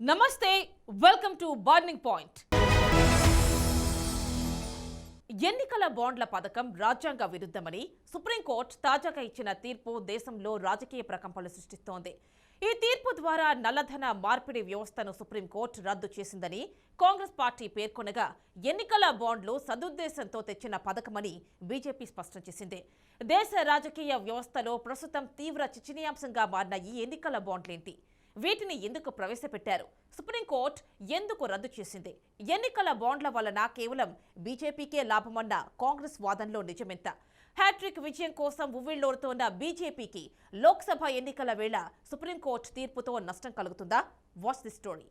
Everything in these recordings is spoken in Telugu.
నమస్తే వెల్కమ్ టు బర్నింగ్ పాయింట్. ఎన్నికల బాండ్ల పథకం రాజ్యాంగ విరుద్ధమని సుప్రీంకోర్టు తాజాగా ఇచ్చిన తీర్పు దేశంలో రాజకీయ ప్రకంపనలు సృష్టిస్తోంది. ఈ తీర్పు ద్వారా నల్లధన మార్పిడి వ్యవస్థను సుప్రీంకోర్టు రద్దు చేసిందని కాంగ్రెస్ పార్టీ పేర్కొనగా, ఎన్నికల బాండ్లు సదుద్దేశంతో తెచ్చిన పథకమని బీజేపీ స్పష్టం చేసింది. దేశ రాజకీయ వ్యవస్థలో ప్రస్తుతం తీవ్ర చర్చనీయాంశంగా మారిన ఈ ఎన్నికల బాండ్లేంటి? వీటిని ఎందుకు ప్రవేశపెట్టారు? సుప్రీంకోర్టు ఎందుకు రద్దు చేసింది? ఎన్నికల బాండ్ల వలన కేవలం బీజేపీకే లాభమన్న కాంగ్రెస్ వాదనలో నిజమెంత? హ్యాట్రిక్ విజయం కోసం ఉవ్విళ్లూరుతోన్న బీజేపీకి లోక్సభ ఎన్నికల వేళ సుప్రీంకోర్టు తీర్పుతో నష్టం కలుగుతుందా? Watch the story.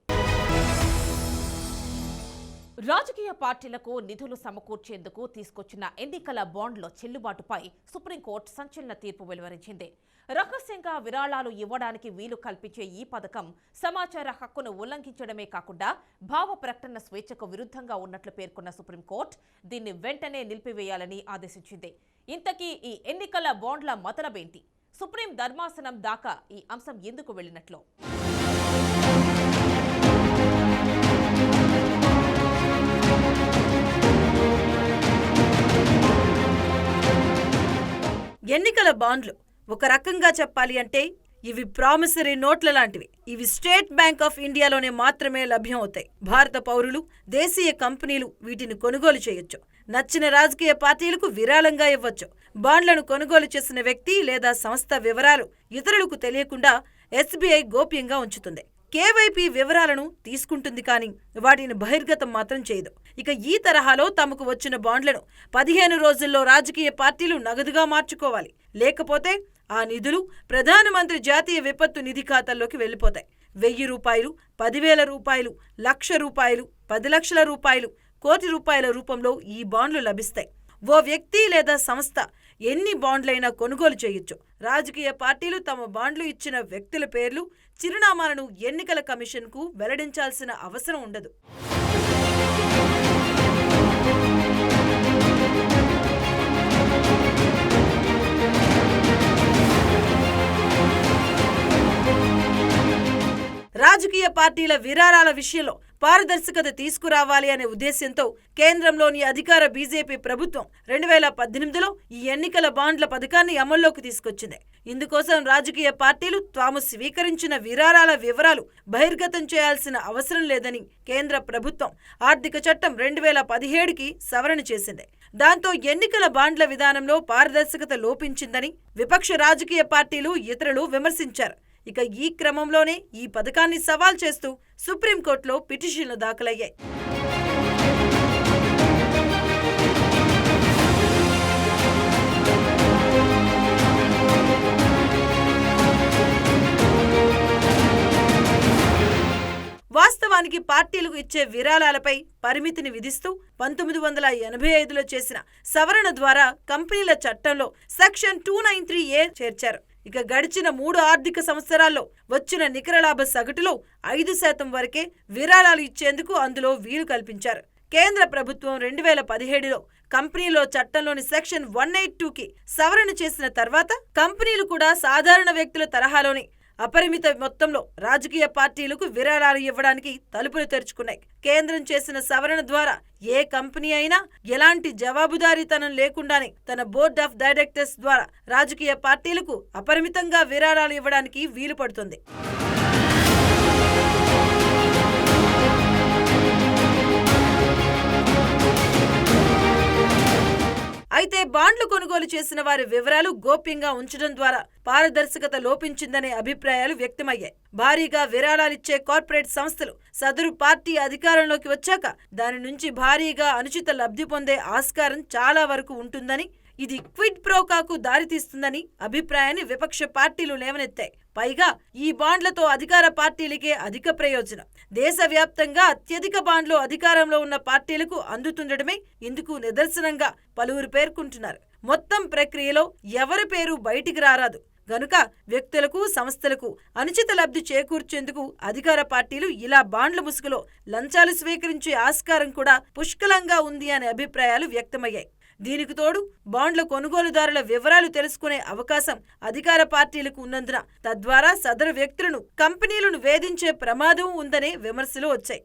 రాజకీయ పార్టీలకు నిధులు సమకూర్చేందుకు తీసుకొచ్చిన ఎన్నికల బాండ్ల చెల్లుబాటుపై సుప్రీంకోర్టు సంచలన తీర్పు వెలువరించింది. రహస్యంగా విరాళాలు ఇవ్వడానికి వీలు కల్పించే ఈ పథకం సమాచార హక్కును ఉల్లంఘించడమే కాకుండా భావ ప్రకటన స్వేచ్ఛకు విరుద్ధంగా ఉన్నట్లు పేర్కొన్న సుప్రీంకోర్టు దీన్ని వెంటనే నిలిపివేయాలని ఆదేశించింది. ఇంతకీ ఈ ఎన్నికల బాండ్ల మతలబేంటి? సుప్రీం ధర్మాసనం దాకా ఈ అంశం ఎందుకు వెళ్లినట్లు? ఎన్నికల బాండ్లు ఒక రకంగా చెప్పాలి అంటే ఇవి ప్రామిసరీ నోట్ల లాంటివి. ఇవి స్టేట్ బ్యాంక్ ఆఫ్ ఇండియాలోనే మాత్రమే లభ్యం అవుతాయి. భారత పౌరులు, దేశీయ కంపెనీలు వీటిని కొనుగోలు చేయొచ్చు. నచ్చిన రాజకీయ పార్టీలకు విరాళంగా ఇవ్వచ్చు. బాండ్లను కొనుగోలు చేసిన వ్యక్తి లేదా సంస్థ వివరాలు ఇతరులకు తెలియకుండా ఎస్బీఐ గోప్యంగా ఉంచుతుంది. కేవైపీ వివరాలను తీసుకుంటుంది, కానీ వాటిని బహిర్గతం మాత్రం చేయదు. ఇక ఈ తరహాలో తమకు వచ్చిన బాండ్లను 15 రోజుల్లో రాజకీయ పార్టీలు నగదుగా మార్చుకోవాలి. లేకపోతే ఆ నిధులు ప్రధానమంత్రి జాతీయ విపత్తు నిధి ఖాతాల్లోకి వెళ్లిపోతాయి. 1000 రూపాయలు, 10,000 రూపాయలు, 1,00,000 రూపాయలు, 10 లక్షల రూపాయలు, కోటి రూపాయల రూపంలో ఈ బాండ్లు లభిస్తాయి. ఓ వ్యక్తి లేదా సంస్థ ఎన్ని బాండ్లైనా కొనుగోలు చేయొచ్చు. రాజకీయ పార్టీలు తమ బాండ్లు ఇచ్చిన వ్యక్తుల పేర్లు, చిరునామాలను ఎన్నికల కమిషన్కు వెల్లడించాల్సిన అవసరం ఉండదు. రాజకీయ పార్టీల విరాళాల విషయంలో పారదర్శకత తీసుకురావాలి అనే ఉద్దేశ్యంతో కేంద్రంలోని అధికార బీజేపీ ప్రభుత్వం 2018లో ఈ ఎన్నికల బాండ్ల పథకాన్ని అమల్లోకి తీసుకొచ్చింది. ఇందుకోసం రాజకీయ పార్టీలు తాము స్వీకరించిన విరాళాల వివరాలు బహిర్గతం చేయాల్సిన అవసరం లేదని కేంద్ర ప్రభుత్వం ఆర్థిక చట్టం 2017కి సవరణ చేసింది. దాంతో ఎన్నికల బాండ్ల విధానంలో పారదర్శకత లోపించిందని విపక్ష రాజకీయ పార్టీలు, ఇతరులు విమర్శించారు. ఇక ఈ క్రమంలోనే ఈ పథకాన్ని సవాల్ చేస్తూ సుప్రీంకోర్టులో పిటిషన్లు దాఖలయ్యాయి. వాస్తవానికి పార్టీలకు ఇచ్చే విరాళాలపై పరిమితిని విధిస్తూ 1985లో చేసిన సవరణ ద్వారా కంపెనీల చట్టంలో సెక్షన్ 293A చేర్చారు. ఇక గడిచిన 3 ఆర్థిక సంవత్సరాల్లో వచ్చిన నికర లాభ సగటులో 5% వరకే విరాళాలు ఇచ్చేందుకు అందులో వీలు కల్పించారు. కేంద్ర ప్రభుత్వం 2017లో కంపెనీలో చట్టంలోని సెక్షన్ 182కి సవరణ చేసిన తర్వాత కంపెనీలు కూడా సాధారణ వ్యక్తుల తరహాలోని అపరిమిత మొత్తంలో రాజకీయ పార్టీలకు విరాళాలు ఇవ్వడానికి తలుపులు తెరుచుకున్నాయి. కేంద్రం చేసిన సవరణ ద్వారా ఏ కంపెనీ అయినా ఎలాంటి జవాబుదారీతనం లేకుండానే తన బోర్డ్ ఆఫ్ డైరెక్టర్స్ ద్వారా రాజకీయ పార్టీలకు అపరిమితంగా విరాళాలు ఇవ్వడానికి వీలు పడుతుంది. అయితే బాండ్లు కొనుగోలు చేసిన వారి వివరాలు గోప్యంగా ఉంచడం ద్వారా పారదర్శకత లోపించిందనే అభిప్రాయాలు వ్యక్తమయ్యాయి. భారీగా విరాళాలిచ్చే కార్పొరేట్ సంస్థలు సదరు పార్టీ అధికారంలోకి వచ్చాక దాని నుంచి భారీగా అనుచిత లబ్ధి పొందే ఆస్కారం చాలా వరకు ఉంటుందని, ఇది క్విడ్ ప్రోకాకు దారితీస్తుందని అభిప్రాయాన్ని విపక్ష పార్టీలు లేవనెత్తాయి. పైగా ఈ బాండ్లతో అధికార పార్టీలకే అధిక ప్రయోజనం. దేశవ్యాప్తంగా అత్యధిక బాండ్లు అధికారంలో ఉన్న పార్టీలకు అందుతుండటమే ఇందుకు నిదర్శనంగా పలువురు పేర్కొంటున్నారు. మొత్తం ప్రక్రియలో ఎవరి పేరు బయటికి రారాదు గనుక వ్యక్తులకు, సంస్థలకు అనుచిత లబ్ధి చేకూర్చేందుకు అధికార పార్టీలు ఇలా బాండ్ల ముసుగులో లంచాలు స్వీకరించే ఆస్కారం కూడా పుష్కలంగా ఉంది అనే అభిప్రాయాలు వ్యక్తమయ్యాయి. దీనికి తోడు బాండ్ల కొనుగోలుదారుల వివరాలు తెలుసుకునే అవకాశం అధికార పార్టీలకు ఉన్నందున తద్వారా సదరు వ్యక్తులను కంపెనీలను వేధించే ప్రమాదం ఉందనే విమర్శలు వచ్చాయి.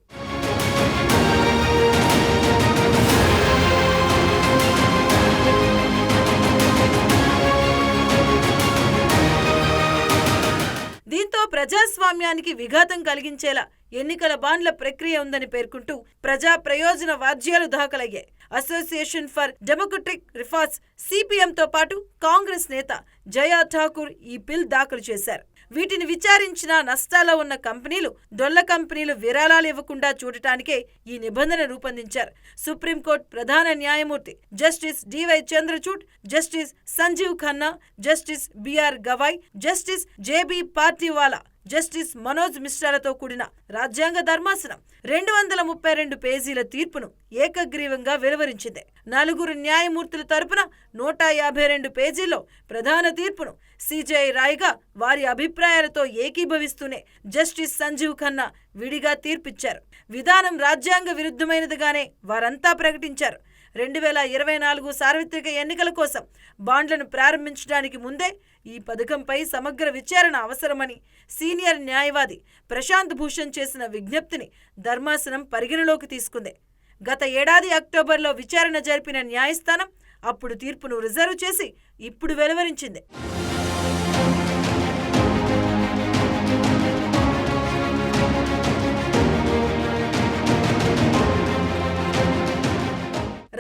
దీంతో ప్రజాస్వామ్యానికి విఘాతం కలిగించేలా ఎన్నికల బాండ్ల ప్రక్రియ ఉందని పేర్కొంటూ ప్రజా ప్రయోజన వాద్యాలు దాఖలయ్యాయి. అసోసియేషన్ ఫర్ డెమోక్రటిక్ రిఫార్మ్స్ సిపిఎంతో పాటు కాంగ్రెస్ నేత జయా ఠాకూర్ ఈ బిల్ దాఖలు చేశారు. వీటిని విచారించిన నష్టాల్లో ఉన్న కంపెనీలు, డొల్ల కంపెనీలు విరాళాలు ఇవ్వకుండా చూడటానికే ఈ నిబంధన రూపొందించారు. సుప్రీంకోర్టు ప్రధాన న్యాయమూర్తి justice D Y Chandrachud, justice Sanjiv Khanna, justice B R Gavai, justice J B Pardiwala, justice Manoj మిశ్రాలతో కూడిన రాజ్యాంగ ధర్మాసనం 232 పేజీల తీర్పును ఏకగ్రీవంగా వెలువరించింది. 4 న్యాయమూర్తుల తరపున 152 పేజీల్లో ప్రధాన తీర్పును సిజేఐ రాయగా వారి అభిప్రాయాలతో ఏకీభవిస్తూనే జస్టిస్ సంజీవ్ ఖన్నా విడిగా తీర్పిచ్చారు. విధానం రాజ్యాంగ విరుద్ధమైనదిగానే వారంతా ప్రకటించారు. 2024 సార్వత్రిక ఎన్నికల కోసం బాండ్లను ప్రారంభించడానికి ముందే ఈ పథకంపై సమగ్ర విచారణ అవసరమని సీనియర్ న్యాయవాది ప్రశాంత్ భూషణ్ చేసిన విజ్ఞప్తిని ధర్మాసనం పరిగణలోకి తీసుకుంది. గత ఏడాది అక్టోబర్లో విచారణ జరిపిన న్యాయస్థానం అప్పుడు తీర్పును రిజర్వ్ చేసి ఇప్పుడు వెలువరించింది.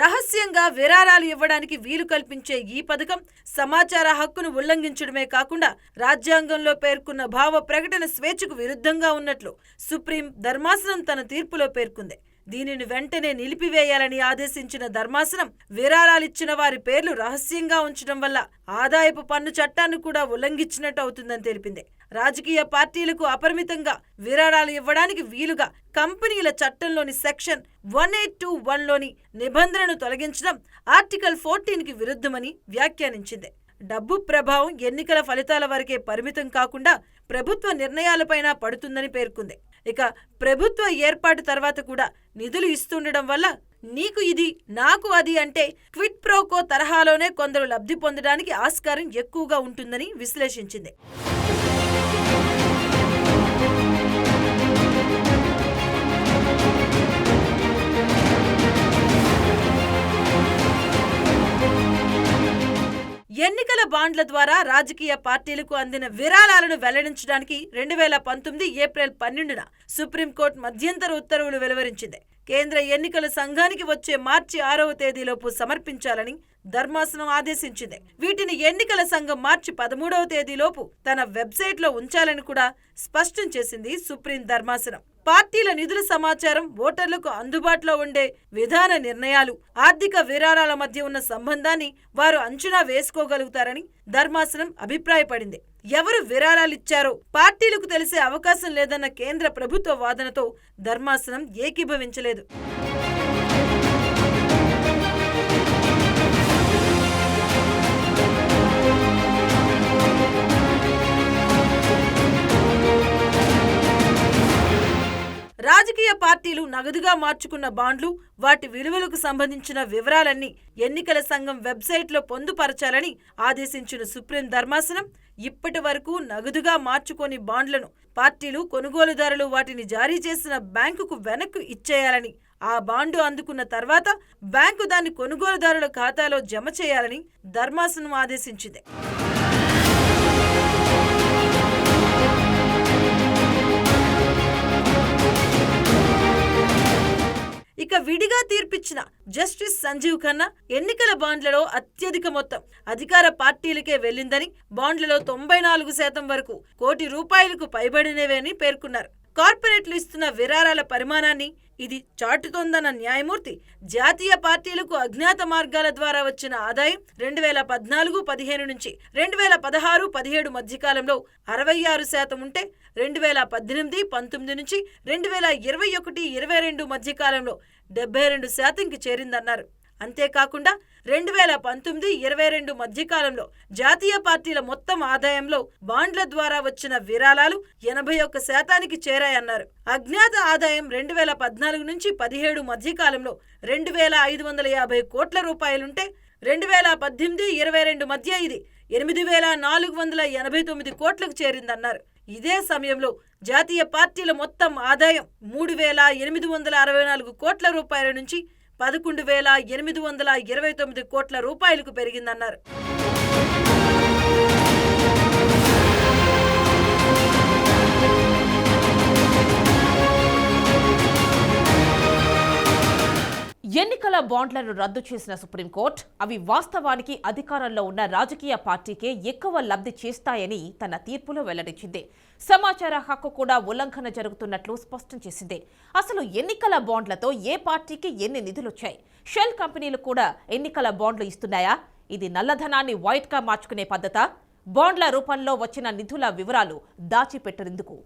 రహస్యంగా విరాళాలు ఇవ్వడానికి వీలు కల్పించే ఈ పథకం సమాచార హక్కును ఉల్లంఘించడమే కాకుండా రాజ్యాంగంలో పేర్కొన్న భావ ప్రకటన స్వేచ్ఛకు విరుద్ధంగా ఉన్నట్లు సుప్రీం ధర్మాసనం తన తీర్పులో పేర్కొంది. దీనిని వెంటనే నిలిపివేయాలని ఆదేశించిన ధర్మాసనం విరాళాలిచ్చిన వారి పేర్లు రహస్యంగా ఉంచడం వల్ల ఆదాయపు పన్ను చట్టాన్ని కూడా ఉల్లంఘించినట్టు అవుతుందని తెలిపింది. రాజకీయ పార్టీలకు అపరిమితంగా విరాళాలు ఇవ్వడానికి వీలుగా కంపెనీల చట్టంలోని సెక్షన్ 1821లోని నిబంధనను తొలగించడం ఆర్టికల్ 14కి విరుద్ధమని వ్యాఖ్యానించింది. డబ్బు ప్రభావం ఎన్నికల ఫలితాల వరకే పరిమితం కాకుండా ప్రభుత్వ నిర్ణయాలపైన పడుతుందని పేర్కొంది. ఇక ప్రభుత్వ ఏర్పాటు తర్వాత కూడా నిధులు ఇస్తుండడం వల్ల నీకు ఇది నాకు అది అంటే క్విడ్ ప్రోకో తరహాలోనే కొందరు లబ్ధి పొందడానికి ఆస్కారం ఎక్కువగా ఉంటుందని విశ్లేషించింది. ఎన్నికల బాండ్ల ద్వారా రాజకీయ పార్టీలకు అందిన విరాళాలను వెల్లడించడానికి 2019 ఏప్రిల్ 12న సుప్రీంకోర్టు మధ్యంతర ఉత్తర్వులు వెలువరించింది. కేంద్ర ఎన్నికల సంఘానికి వచ్చే మార్చి 6వ తేదీలోపు సమర్పించాలని ధర్మాసనం ఆదేశించింది. వీటిని ఎన్నికల సంఘం మార్చి 13వ తేదీలోపు తన వెబ్సైట్లో ఉంచాలని కూడా స్పష్టం చేసింది సుప్రీం ధర్మాసనం. పార్టీల నిధుల సమాచారం, ఓటర్లకు అందుబాటులో ఉండే విధాన నిర్ణయాలు, ఆర్థిక విరాళాల మధ్య ఉన్న సంబంధాన్ని వారు అంచనా వేసుకోగలుగుతారని ధర్మాసనం అభిప్రాయపడింది. ఎవరు విరాళాలిచ్చారో పార్టీలకు తెలిసే అవకాశం లేదన్న కేంద్ర ప్రభుత్వ వాదనతో ధర్మాసనం ఏకీభవించలేదు. రాజకీయ పార్టీలు నగదుగా మార్చుకున్న బాండ్లు, వాటి విలువలకు సంబంధించిన వివరాలన్నీ ఎన్నికల సంఘం వెబ్సైట్లో పొందుపరచాలని ఆదేశించిన సుప్రీం ధర్మాసనం ఇప్పటి వరకు నగదుగా మార్చుకొని బాండ్లను పార్టీలు, కొనుగోలుదారులు వాటిని జారీ చేసిన బ్యాంకుకు వెనక్కు ఇచ్చేయాలని, ఆ బాండు అందుకున్న తర్వాత బ్యాంకు దాన్ని కొనుగోలుదారుల ఖాతాలో జమ చేయాలని ధర్మాసనం ఆదేశించింది. ఇక విడిగా తీర్పిచ్చిన జస్టిస్ సంజీవ్ ఖన్నా ఎన్నికల బాండ్లలో అత్యధిక మొత్తం అధికార పార్టీలకే వెళ్లిందని, బాండ్లలో 94% వరకు ₹1 కోటి పైబడినవని పేర్కొన్నారు. కార్పొరేట్లు ఇస్తున్న విరాళాల పరిమాణాన్ని ఇది చాటుతోందన్న న్యాయమూర్తి, జాతీయ పార్టీలకు అజ్ఞాత మార్గాల ద్వారా వచ్చిన ఆదాయం 2014-15 నుంచి 2016-17 మధ్యకాలంలో 66% ఉంటే 2018-19 నుంచి 2021-22 మధ్యకాలంలో 72%కి చేరిందన్నారు. అంతేకాకుండా 2019-22 మధ్యకాలంలో జాతీయ పార్టీల మొత్తం ఆదాయంలో బాండ్ల ద్వారా వచ్చిన విరాళాలు 81%కి చేరాయన్నారు. అజ్ఞాత ఆదాయం 2014 నుంచి 17 మధ్యకాలంలో 2,550 కోట్ల రూపాయలుంటే 2018-22 మధ్య ఇది 8,489 కోట్లకు చేరిందన్నారు. ఇదే సమయంలో జాతీయ పార్టీల మొత్తం ఆదాయం 3,864 కోట్ల రూపాయల నుంచి 11,829 కోట్ల రూపాయలకు పెరిగిందన్నారు. ఎన్నికల బాండ్లను రద్దు చేసిన సుప్రీంకోర్టు అవి వాస్తవానికి అధికారంలో ఉన్న రాజకీయ పార్టీకే ఎక్కువ లబ్ధి చేస్తాయని తన తీర్పులో వెల్లడించింది. సమాచార హక్కు కూడా ఉల్లంఘన జరుగుతున్నట్లు స్పష్టం చేసింది. అసలు ఎన్నికల బాండ్లతో ఏ పార్టీకి ఎన్ని నిధులొచ్చాయి? షెల్ కంపెనీలు కూడా ఎన్నికల బాండ్లు ఇస్తున్నాయా? ఇది నల్లధనాన్ని వైట్గా మార్చుకునే పద్ధతా? బాండ్ల రూపంలో వచ్చిన నిధుల వివరాలు దాచిపెట్టేందుకు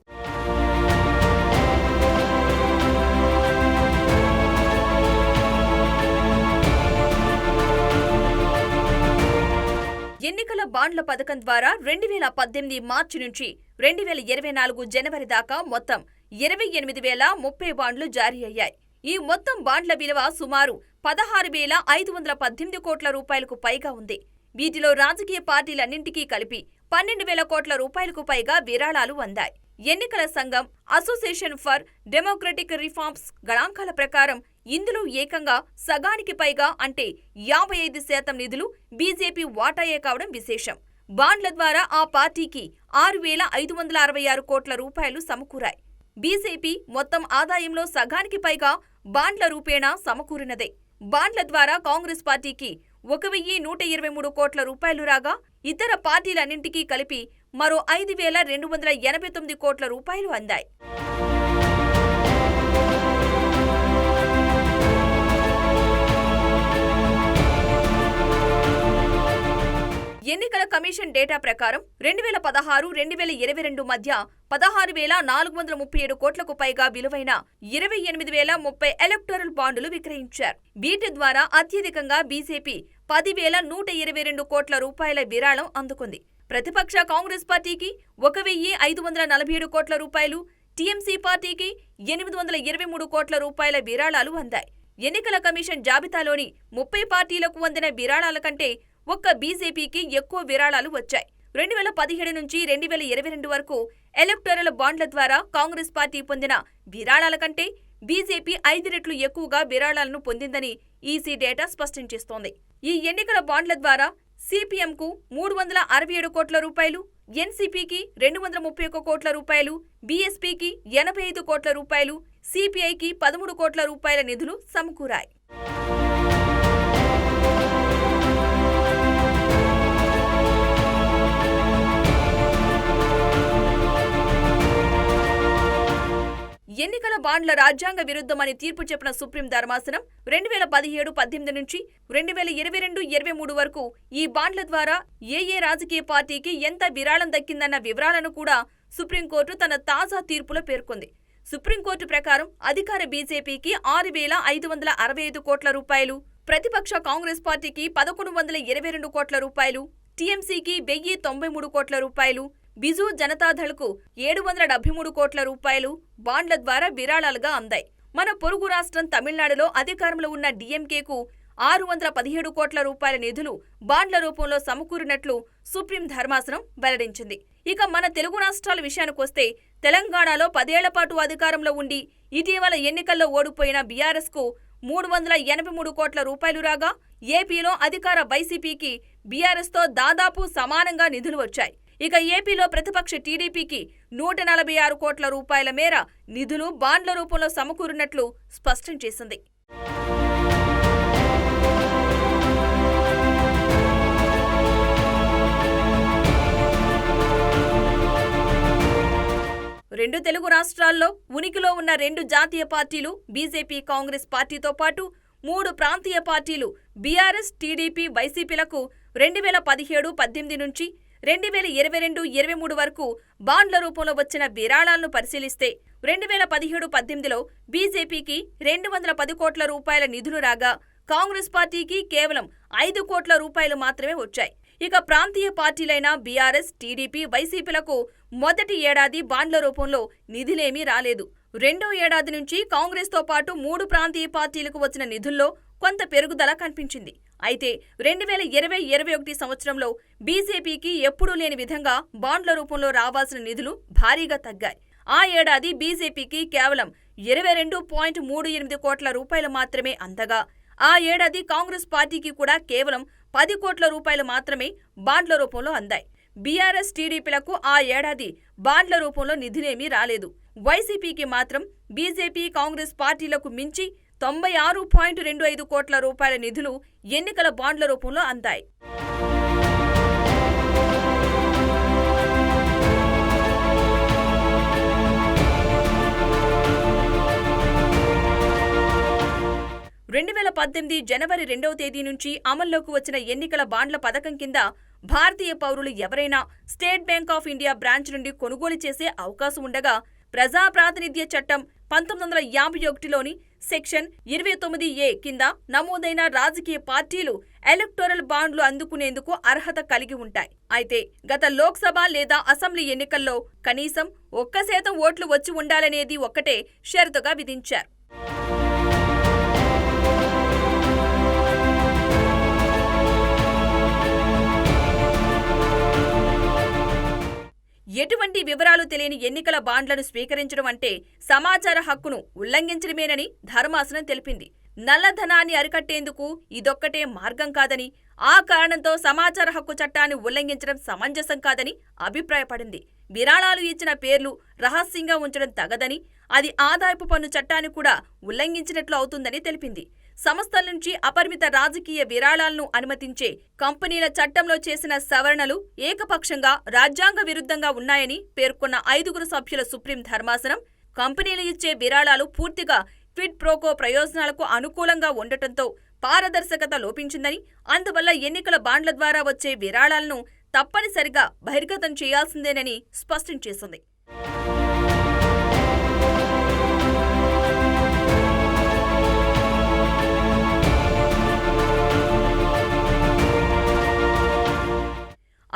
ఎన్నికల బాండ్ల పథకం ద్వారా 2018 మార్చి నుంచి 2024 జనవరి దాకా మొత్తం 28,030 బాండ్లు జారీ అయ్యాయి. ఈ మొత్తం బాండ్ల విలువ సుమారు 16,518 కోట్ల రూపాయలకు పైగా ఉంది. వీటిలో రాజకీయ పార్టీలన్నింటికీ కలిపి 12,000 కోట్ల రూపాయలకు పైగా విరాళాలు అందాయి. ఎన్నికల సంఘం అసోసియేషన్ ఫర్ డెమోక్రటిక్ రిఫార్మ్స్ గణాంకాల ప్రకారం ఇందులో ఏకంగా సగానికి పైగా అంటే 55% నిధులు బీజేపీ వాటాయే కావడం విశేషం. బాండ్ల ద్వారా ఆ పార్టీకి 6,566 కోట్ల రూపాయలు సమకూరాయి. బీజేపీ మొత్తం ఆదాయంలో సగానికి పైగా బాండ్ల రూపేణా సమకూరినదే. బాండ్ల ద్వారా కాంగ్రెస్ పార్టీకి 1,123 కోట్ల రూపాయలు రాగా ఇతర పార్టీలన్నింటికీ కలిపి మరో 5,289 కోట్ల రూపాయలు అందాయి. ఎన్నికల కమిషన్ డేటా ప్రకారం 2016-2022 మధ్య 16,437 కోట్లకు పైగా విలువైన 28,030 ఎలక్టోరల్ బాండులు విక్రయించారు. వీటి ద్వారా అత్యధికంగా బీజేపీ 10,122 కోట్ల రూపాయల విరాళం అందుకుంది. ప్రతిపక్ష కాంగ్రెస్ పార్టీకి 1,547 కోట్ల రూపాయలు, టీఎంసీ పార్టీకి 823 కోట్ల రూపాయల విరాళాలు అందాయి. ఎన్నికల కమిషన్ జాబితాలోని 30 పార్టీలకు అందిన విరాళాల కంటే ఒక్క బీజేపీకి ఎక్కువ విరాళాలు వచ్చాయి. 2017 నుంచి 2022 వరకు ఎలక్టోరల్ బాండ్ల ద్వారా కాంగ్రెస్ పార్టీ పొందిన విరాళాల కంటే బీజేపీ 5 రెట్లు ఎక్కువగా విరాళాలను పొందిందని ఈసీ డేటా స్పష్టం చేస్తోంది. ఈ ఎన్నికల బాండ్ల ద్వారా సిపిఎంకు 367 కోట్ల రూపాయలు, ఎన్సీపీకి 231 కోట్ల రూపాయలు, బీఎస్పీకి 85 కోట్ల రూపాయలు, సిపిఐకి 13 కోట్ల రూపాయల నిధులు సమకూరాయి. ఎన్నికల బాండ్ల రాజ్యాంగ విరుద్ధమని తీర్పు చెప్పిన సుప్రీం ధర్మాసనం 2017-18 నుంచి 2022-23 వరకు ఈ బాండ్ల ద్వారా ఏ రాజకీయ పార్టీకి ఎంత విరాళం దక్కిందన్న వివరాలను కూడా సుప్రీంకోర్టు తన తాజా తీర్పులో పేర్కొంది. సుప్రీంకోర్టు ప్రకారం అధికార బీజేపీకి 6,565 కోట్ల రూపాయలు, ప్రతిపక్ష కాంగ్రెస్ పార్టీకి 1,122 కోట్ల రూపాయలు, టీఎంసీకి 1,093 కోట్ల రూపాయలు, బిజు జనతాదళ్కు 773 కోట్ల రూపాయలు బాండ్ల ద్వారా విరాళాలుగా అందాయి. మన పొరుగు రాష్ట్రం తమిళనాడులో అధికారంలో ఉన్న డీఎంకేకు 617 కోట్ల రూపాయల నిధులు బాండ్ల రూపంలో సమకూరినట్లు సుప్రీం ధర్మాసనం వెల్లడించింది. ఇక మన తెలుగు రాష్ట్రాల విషయానికొస్తే తెలంగాణలో 10 ఏళ్ల పాటు అధికారంలో ఉండి ఇటీవల ఎన్నికల్లో ఓడిపోయిన బీఆర్ఎస్కు 383 కోట్ల రూపాయలు రాగా ఏపీలో అధికార వైసీపీకి బీఆర్ఎస్తో దాదాపు సమానంగా నిధులు వచ్చాయి. ఇక ఏపీలో ప్రతిపక్ష టీడీపీకి 146 కోట్ల రూపాయల మేర నిధులు బాండ్ల రూపంలో సమకూరినట్లు స్పష్టం చేసింది. రెండు తెలుగు రాష్ట్రాల్లో ఉనికిలో ఉన్న 2 జాతీయ పార్టీలు బీజేపీ కాంగ్రెస్ పార్టీతో పాటు 3 ప్రాంతీయ పార్టీలు బీఆర్ఎస్ టీడీపీ వైసీపీలకు 2017-18 నుంచి 2022-23 వరకు బాండ్ల రూపంలో వచ్చిన విరాళాలను పరిశీలిస్తే 2017-18లో బీజేపీకి 210 కోట్ల రూపాయల నిధులు రాగా కాంగ్రెస్ పార్టీకి కేవలం 5 కోట్ల రూపాయలు మాత్రమే వచ్చాయి. ఇక ప్రాంతీయ పార్టీలైన బీఆర్ఎస్ టీడీపీ వైసీపీలకు మొదటి ఏడాది బాండ్ల రూపంలో నిధులేమీ రాలేదు. రెండో ఏడాది నుంచి కాంగ్రెస్తో పాటు 3 ప్రాంతీయ పార్టీలకు వచ్చిన నిధుల్లో కొంత పెరుగుదల కనిపించింది. అయితే 2020-21 సంవత్సరంలో బీజేపీకి ఎప్పుడూ లేని విధంగా బాండ్ల రూపంలో రావాల్సిన నిధులు భారీగా తగ్గాయి. ఆ ఏడాది బీజేపీకి కేవలం 22.38 కోట్ల రూపాయలు మాత్రమే అందగా, ఆ ఏడాది కాంగ్రెస్ పార్టీకి కూడా కేవలం 10 కోట్ల రూపాయలు మాత్రమే బాండ్ల రూపంలో అందాయి. బీఆర్ఎస్, టీడీపీలకు ఆ ఏడాది బాండ్ల రూపంలో నిధులేమీ రాలేదు. వైసీపీకి మాత్రం బీజేపీ, కాంగ్రెస్ పార్టీలకు మించి 96.25 కోట్ల రూపాయల నిధులు ఎన్నికల బాండ్ల రూపంలో అందాయి. జనవరి 2వ తేదీ నుంచి అమల్లోకి వచ్చిన ఎన్నికల బాండ్ల పథకం కింద భారతీయ పౌరులు ఎవరైనా state bank of India branch నుండి కొనుగోలు చేసే అవకాశం ఉండగా, ప్రజా ప్రాతినిధ్య చట్టం 1951లోని సెక్షన్ 29A కింద నమోదైన రాజకీయ పార్టీలు ఎలక్టోరల్ బాండ్లు అందుకునేందుకు అర్హత కలిగి ఉంటాయి. అయితే గత లోక్సభ లేదా అసెంబ్లీ ఎన్నికల్లో కనీసం 1% ఓట్లు వచ్చి ఉండాలనేది ఒక్కటే షరతుగా విధించారు. ఎటువంటి వివరాలు తెలియని ఎన్నికల బాండ్లను స్వీకరించడం అంటే సమాచార హక్కును ఉల్లంఘించడమేనని ధర్మాసనం తెలిపింది. నల్లధనాన్ని అరికట్టేందుకు ఇదొక్కటే మార్గం కాదని, ఆ కారణంతో సమాచార హక్కు చట్టాన్ని ఉల్లంఘించడం సమంజసం కాదని అభిప్రాయపడింది. విరాళాలు ఇచ్చిన పేర్లు రహస్యంగా ఉంచడం తగదని, అది ఆదాయపు పన్ను చట్టాన్ని కూడా ఉల్లంఘించినట్లు అవుతుందని తెలిపింది. సంస్థల నుంచి అపరిమిత రాజకీయ విరాళాలను అనుమతించే కంపెనీల చట్టంలో చేసిన సవరణలు ఏకపక్షంగా రాజ్యాంగ విరుద్ధంగా ఉన్నాయని పేర్కొన్న 5 సభ్యుల సుప్రీం ధర్మాసనం, కంపెనీలు ఇచ్చే విరాళాలు పూర్తిగా క్విడ్ ప్రోకో ప్రయోజనాలకు అనుకూలంగా ఉండటంతో పారదర్శకత లోపించిందని, అందువల్ల ఎన్నికల బాండ్ల ద్వారా వచ్చే విరాళాలను తప్పనిసరిగా బహిర్గతం చేయాల్సిందేనని స్పష్టం చేసింది.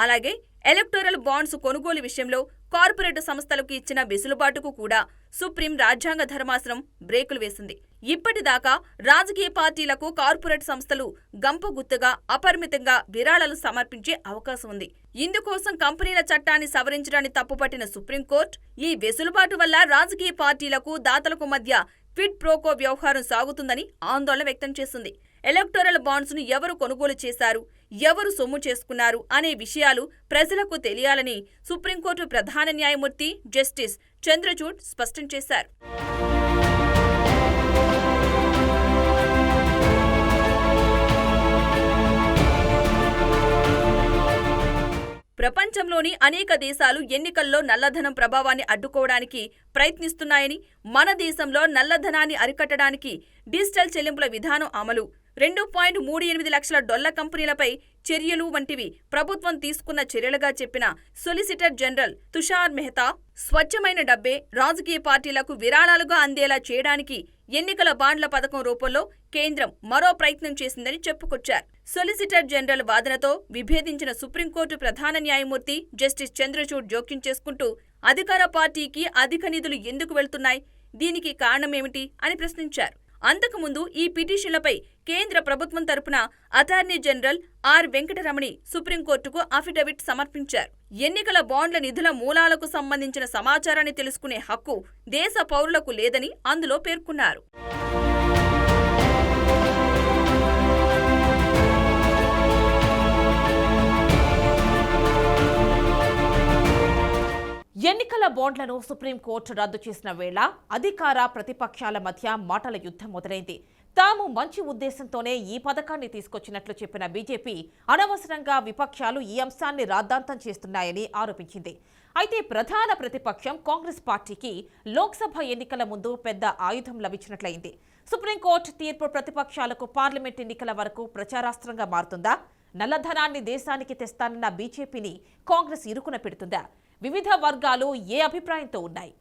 అలాగే ఎలక్టోరల్ బాండ్స్ కొనుగోలు విషయంలో కార్పొరేట్ సంస్థలకు ఇచ్చిన వెసులుబాటుకు కూడా సుప్రీం రాజ్యాంగ ధర్మాసనం బ్రేకులు వేసింది. ఇప్పటిదాకా రాజకీయ పార్టీలకు కార్పొరేట్ సంస్థలు గంపగుత్తగా అపరిమితంగా విరాళాలు సమర్పించే అవకాశం ఉంది. ఇందుకోసం కంపెనీల చట్టాన్ని సవరించడాన్ని తప్పుపట్టిన సుప్రీంకోర్టు ఈ వెసులుబాటు వల్ల రాజకీయ పార్టీలకు, దాతలకు మధ్య క్విడ్ ప్రోకో వ్యవహారం సాగుతుందని ఆందోళన వ్యక్తం చేసింది. ఎలక్టోరల్ బాండ్స్ ను ఎవరు కొనుగోలు చేశారు, ఎవరు సొమ్ము చేసుకున్నారు అనే విషయాలు ప్రజలకు తెలియాలని సుప్రీంకోర్టు ప్రధాన న్యాయమూర్తి జస్టిస్ చంద్రచూడ్ స్పష్టం చేశారు. ప్రపంచంలోని అనేక దేశాలు ఎన్నికల్లో నల్లధనం ప్రభావాన్ని అడ్డుకోవడానికి ప్రయత్నిస్తున్నాయని, మన దేశంలో నల్లధనాన్ని అరికట్టడానికి డిజిటల్ చెల్లింపుల విధానం అమలు, $2.38 లక్షల డొల్ల కంపెనీలపై చర్యలు వంటివి ప్రభుత్వం తీసుకున్న చర్యలుగా చెప్పిన సొలిసిటర్ జనరల్ తుషార్ మెహతా, స్వచ్ఛమైన డబ్బే రాజకీయ పార్టీలకు విరాళాలుగా అందేలా చేయడానికి ఎన్నికల బాండ్ల పథకం రూపంలో కేంద్రం మరో ప్రయత్నం చేసిందని చెప్పుకొచ్చారు. సొలిసిటర్ జనరల్ వాదనతో విభేదించిన సుప్రీంకోర్టు ప్రధాన న్యాయమూర్తి జస్టిస్ చంద్రచూడ్ జోక్యం చేసుకుంటూ అధికార పార్టీకి అధిక నిధులు ఎందుకు వెళ్తున్నాయి, దీనికి కారణమేమిటి అని ప్రశ్నించారు. అంతకుముందు ఈ పిటిషన్లపై కేంద్ర ప్రభుత్వం తరపున అటార్నీ జనరల్ ఆర్ వెంకటరమణి సుప్రీంకోర్టుకు అఫిడవిట్ సమర్పించారు. ఎన్నికల బాండ్ల నిధుల మూలాలకు సంబంధించిన సమాచారాన్ని తెలుసుకునే హక్కు దేశ పౌరులకు లేదని అందులో పేర్కొన్నారు. ఎన్నికల బాండ్లను సుప్రీంకోర్టు రద్దు చేసిన వేళ అధికార ప్రతిపక్షాల మధ్య మాటల యుద్ధం మొదలైంది. తాము మంచి ఉద్దేశంతోనే ఈ పథకాన్ని తీసుకొచ్చినట్లు చెప్పిన బీజేపీ అనవసరంగా విపక్షాలు ఈ అంశాన్ని రాద్ధాంతం చేస్తున్నాయని ఆరోపించింది. అయితే ప్రధాన ప్రతిపక్షం కాంగ్రెస్ పార్టీకి లోక్సభ ఎన్నికల ముందు పెద్ద ఆయుధం లభించినట్లయింది. సుప్రీంకోర్టు తీర్పు ప్రతిపక్షాలకు పార్లమెంట్ ఎన్నికల వరకు ప్రచారాస్త్రంగా మారుతుందా? నల్లధనాన్ని దేశానికి తెస్తానన్న బీజేపీని కాంగ్రెస్ ఇరుకున పెడుతుందా? వివిధ వర్గాలు ఏ అభిప్రాయంతో ఉన్నాయి?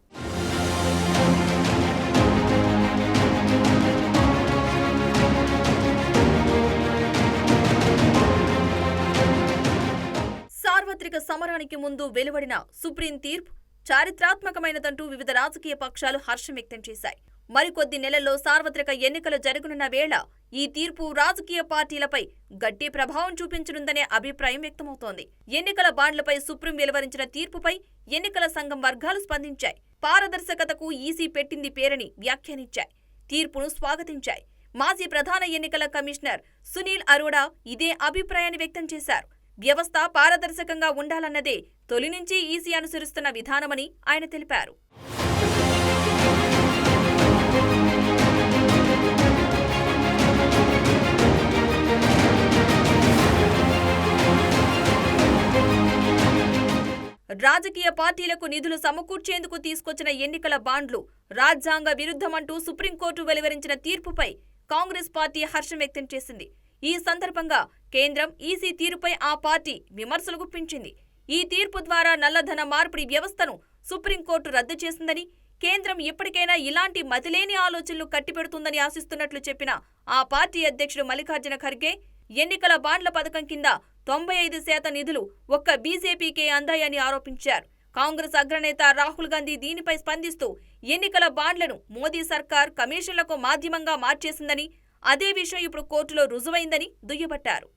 సార్వత్రిక సమరానికి ముందు వెలువడిన సుప్రీం తీర్పు చారిత్రాత్మకమైనదంటూ వివిధ రాజకీయ పక్షాలు హర్షం వ్యక్తం చేశాయి. మరికొద్ది నెలల్లో సార్వత్రిక ఎన్నికలు జరగనున్న వేళ ఈ తీర్పు రాజకీయ పార్టీలపై గట్టి ప్రభావం చూపించనుందనే అభిప్రాయం వ్యక్తమవుతోంది. ఎన్నికల బాండ్లపై సుప్రీం వెలువరించిన తీర్పుపై ఎన్నికల సంఘం వర్గాలు స్పందించాయి. పారదర్శకతకు ఈసీ పెట్టింది పేరని వ్యాఖ్యానించాయి. తీర్పును స్వాగతించాయి. మాజీ ప్రధాన ఎన్నికల కమిషనర్ సునీల్ అరోడా ఇదే అభిప్రాయాన్ని వ్యక్తం చేశారు. వ్యవస్థ పారదర్శకంగా ఉండాలన్నదే తొలి నుంచి ఈసీ అనుసరిస్తున్న విధానమని ఆయన తెలిపారు. రాజకీయ పార్టీలకు నిధులు సమకూర్చేందుకు తీసుకొచ్చిన ఎన్నికల బాండ్లు రాజ్యాంగ విరుద్ధమంటూ సుప్రీంకోర్టు వెలువరించిన తీర్పుపై కాంగ్రెస్ పార్టీ హర్షం వ్యక్తం చేసింది. ఈ సందర్భంగా కేంద్రం ఈసీ తీరుపై ఆ పార్టీ విమర్శలు గుప్పించింది. ఈ తీర్పు ద్వారా నల్లధన మార్పిడి వ్యవస్థను సుప్రీంకోర్టు రద్దు చేసిందని, కేంద్రం ఇప్పటికైనా ఇలాంటి మతిలేని ఆలోచనలు కట్టిపెడుతుందని ఆశిస్తున్నట్లు చెప్పిన ఆ పార్టీ అధ్యక్షుడు మల్లికార్జున ఖర్గే ఎన్నికల బాండ్ల పథకం కింద 95% నిధులు ఒక్క బీజేపీకే అందాయని ఆరోపించారు. కాంగ్రెస్ అగ్రనేత రాహుల్ గాంధీ దీనిపై స్పందిస్తూ ఎన్నికల బాండ్లను మోదీ సర్కార్ కమిషన్లకు మాధ్యమంగా మార్చేసిందని, అదే విషయం ఇప్పుడు కోర్టులో రుజువైందని దుయ్యబట్టారు.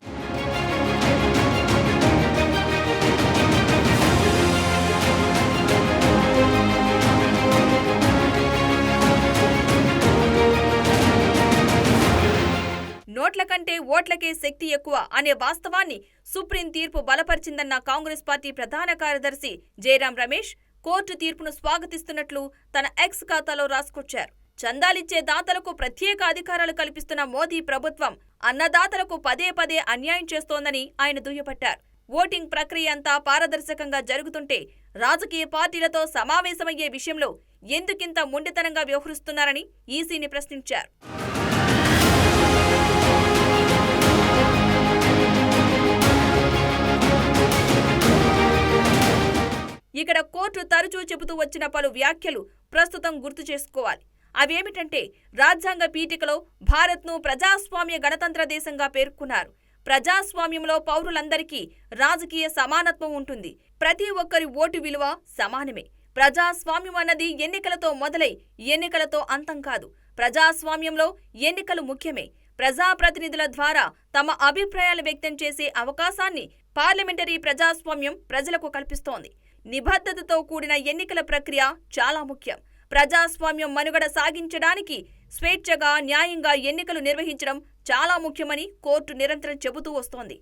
నోట్ల కంటే ఓట్లకే శక్తి ఎక్కువ అనే వాస్తవాన్ని సుప్రీం తీర్పు బలపరిచిందన్న కాంగ్రెస్ పార్టీ ప్రధాన కార్యదర్శి జయరాం రమేష్ కోర్టు తీర్పును స్వాగతిస్తున్నట్లు తన ఎక్స్ ఖాతాలో రాసుకొచ్చారు. చందాలిచ్చే దాతలకు ప్రత్యేక అధికారాలు కల్పిస్తున్న మోదీ ప్రభుత్వం అన్నదాతలకు పదే పదే అన్యాయం చేస్తోందని ఆయన దుయ్యబట్టారు. ఓటింగ్ ప్రక్రియ అంతా పారదర్శకంగా జరుగుతుంటే రాజకీయ పార్టీలతో సమావేశమయ్యే విషయంలో ఎందుకింత మొండితనంగా వ్యవహరిస్తున్నారని ఈసీని ప్రశ్నించారు. ఇక్కడ కోర్టు తరచూ చెబుతూ వచ్చిన పలు వ్యాఖ్యలు ప్రస్తుతం గుర్తు చేసుకోవాలి. అవేమిటంటే, రాజ్యాంగ పీఠికలో భారత్ను ప్రజాస్వామ్య గణతంత్ర దేశంగా పేర్కొన్నారు. ప్రజాస్వామ్యంలో పౌరులందరికీ రాజకీయ సమానత్వం ఉంటుంది. ప్రతి ఒక్కరి ఓటు విలువ సమానమే. ప్రజాస్వామ్యం అన్నది ఎన్నికలతో మొదలై ఎన్నికలతో అంతం కాదు. ప్రజాస్వామ్యంలో ఎన్నికలు ముఖ్యమే. ప్రజాప్రతినిధుల ద్వారా తమ అభిప్రాయాలు వ్యక్తం చేసే అవకాశాన్ని పార్లమెంటరీ ప్రజాస్వామ్యం ప్రజలకు కల్పిస్తోంది. నిబద్ధతతో కూడిన ఎన్నికల ప్రక్రియ చాలా ముఖ్యం. ప్రజాస్వామ్యం మనుగడ సాగించడానికి స్వేచ్ఛగా, న్యాయంగా ఎన్నికలు నిర్వహించడం చాలా ముఖ్యమని కోర్టు నిరంతరం చెబుతూ వస్తోంది.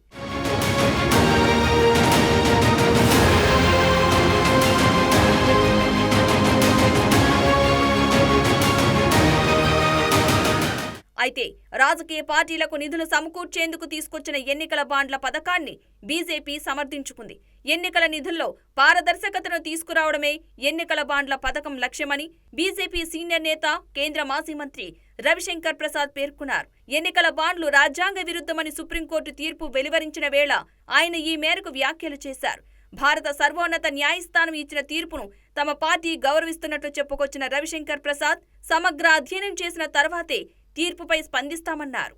అయితే రాజకీయ పార్టీలకు నిధులు సమకూర్చేందుకు తీసుకొచ్చిన ఎన్నికల బాండ్ల పథకాన్ని బీజేపీ సమర్థించుకుంది. ఎన్నికల నిధుల్లో పారదర్శకతను తీసుకురావడమే ఎన్నికల బాండ్ల పథకం లక్ష్యమని బీజేపీ సీనియర్ నేత, కేంద్ర మాజీ మంత్రి రవిశంకర్ ప్రసాద్ పేర్కొన్నారు. ఎన్నికల బాండ్లు రాజ్యాంగ విరుద్ధమని సుప్రీంకోర్టు తీర్పు వెలువరించిన వేళ ఆయన ఈ మేరకు వ్యాఖ్యలు చేశారు. భారత సర్వోన్నత న్యాయస్థానం ఇచ్చిన తీర్పును తమ పార్టీ గౌరవిస్తున్నట్లు చెప్పుకొచ్చిన రవిశంకర్ ప్రసాద్ సమగ్ర అధ్యయనం చేసిన తర్వాతే తీర్పుపై స్పందిస్తామన్నారు.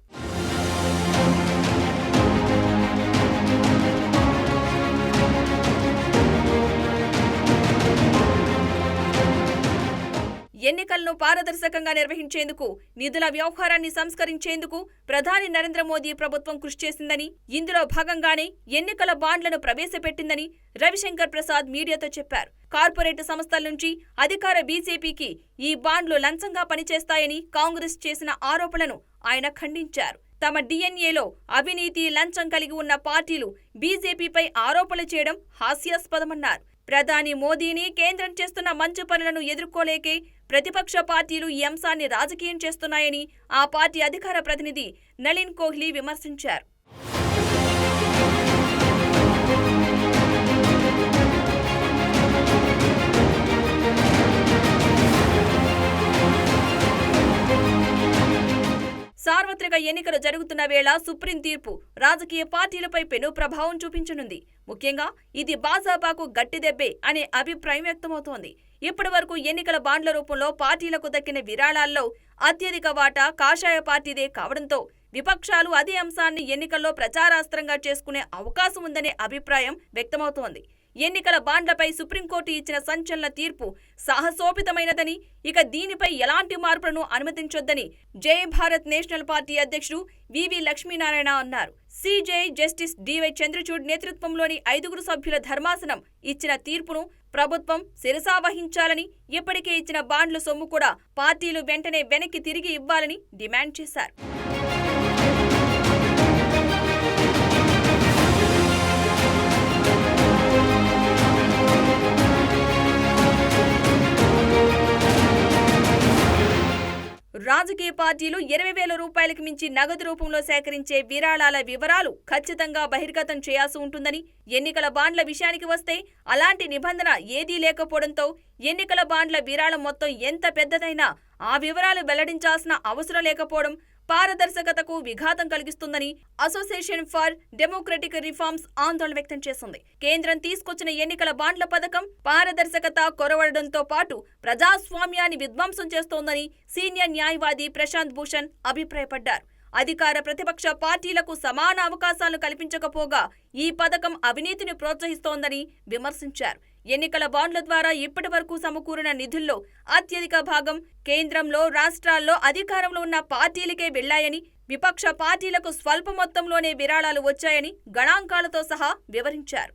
ఎన్నికలను పారదర్శకంగా నిర్వహించేందుకు, నిధుల వ్యవహారాన్ని సంస్కరించేందుకు ప్రధాని నరేంద్ర మోదీ ప్రభుత్వం కృషి చేసిందని, ఇందులో భాగంగానే ఎన్నికల బాండ్లను ప్రవేశపెట్టిందని రవిశంకర్ ప్రసాద్ మీడియాతో చెప్పారు. కార్పొరేట్ సంస్థల నుంచి అధికార బీజేపీకి ఈ బాండ్లు లంచంగా పనిచేస్తాయని కాంగ్రెస్ చేసిన ఆరోపణలను ఆయన ఖండించారు. తమ డిఎన్ఏలో అవినీతి, లంచం కలిగి ఉన్న పార్టీలు బీజేపీపై ఆరోపణలు చేయడం హాస్యాస్పదమన్నారు. ప్రధాని మోదీని, కేంద్రం చేస్తున్న మంచి పనులను ఎదుర్కోలేకే ప్రతిపక్ష పార్టీలు ఈ అంశాన్ని రాజకీయం చేస్తున్నాయని ఆ పార్టీ అధికార ప్రతినిధి నళిన్ కోహ్లీ విమర్శించారు. సార్వత్రిక ఎన్నికలు జరుగుతున్న వేళ సుప్రీం తీర్పు రాజకీయ పార్టీలపై పెను ప్రభావం చూపించనుంది. ముఖ్యంగా ఇది భాజపాకు గట్టి దెబ్బే అనే అభిప్రాయం వ్యక్తమవుతోంది. ఇప్పటి వరకు ఎన్నికల బాండ్ల రూపంలో పార్టీలకు దక్కిన విరాళాల్లో అత్యధిక వాటా కాషాయ పార్టీదే కావడంతో విపక్షాలు అదే అంశాన్ని ఎన్నికల్లో ప్రచారాస్త్రంగా చేసుకునే అవకాశం ఉందనే అభిప్రాయం వ్యక్తమవుతోంది. ఎన్నికల బాండ్లపై సుప్రీంకోర్టు ఇచ్చిన సంచలన తీర్పు సాహసోపితమైనదని, ఇక దీనిపై ఎలాంటి మార్పులను అనుమతించొద్దని జై భారత్ నేషనల్ పార్టీ అధ్యక్షుడు వివి లక్ష్మీనారాయణ అన్నారు. సిజేఐ జస్టిస్ డివై చంద్రచూడ్ నేతృత్వంలోని 5 సభ్యుల ధర్మాసనం ఇచ్చిన తీర్పును ప్రభుత్వం శిరసావహించాలని, ఇప్పటికే ఇచ్చిన బాండ్ల సొమ్ము కూడా పార్టీలు వెంటనే వెనక్కి తిరిగి ఇవ్వాలని డిమాండ్ చేశారు. రాజకీయ పార్టీలు 20,000 రూపాయలకు మించి నగదు రూపంలో సేకరించే విరాళాల వివరాలు ఖచ్చితంగా బహిర్గతం చేయాల్సి ఉంటుందని, ఎన్నికల బాండ్ల విషయానికి వస్తే అలాంటి నిబంధన ఏదీ లేకపోవడంతో ఎన్నికల బాండ్ల విరాళం మొత్తం ఎంత పెద్దదైనా ఆ వివరాలు వెల్లడించాల్సిన అవసరం లేకపోవడం పారదర్శకతకు విఘాతం కలిగిస్తుందని అసోసియేషన్ ఫర్ డెమోక్రటిక్ రిఫార్మ్స్ ఆందోళన వ్యక్తం చేసింది. కేంద్రం తీసుకొచ్చిన ఎన్నికల బాండ్ల పథకం పారదర్శకత కొరవడంతో పాటు ప్రజాస్వామ్యాన్ని విధ్వంసం చేస్తోందని సీనియర్ న్యాయవాది ప్రశాంత్ భూషణ్ అభిప్రాయపడ్డారు. అధికార ప్రతిపక్ష పార్టీలకు సమాన అవకాశాలను కల్పించకపోగా ఈ పథకం అవినీతిని ప్రోత్సహిస్తోందని విమర్శించారు. ఎన్నికల బాండ్ల ద్వారా ఇప్పటి వరకు సమకూరిన నిధుల్లో అత్యధిక భాగం కేంద్రంలో, రాష్ట్రాల్లో అధికారంలో ఉన్న పార్టీలకే వెళ్లాయని, విపక్ష పార్టీలకు స్వల్ప మొత్తంలోనే విరాళాలు వచ్చాయని గణాంకాలతో సహా వివరించారు.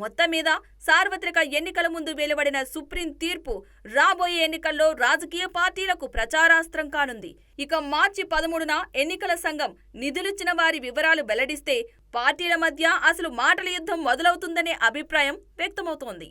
మొత్తం మీద సార్వత్రిక ఎన్నికల ముందు వెలువడిన సుప్రీం తీర్పు రాబోయే ఎన్నికల్లో రాజకీయ పార్టీలకు ప్రచారాస్త్రం కానుంది. ఇక మార్చి 13న ఎన్నికల సంఘం నిధులిచ్చిన వారి వివరాలు వెల్లడిస్తే పార్టీల మధ్య అసలు మాటల యుద్ధం మొదలవుతుందనే అభిప్రాయం వ్యక్తమవుతోంది.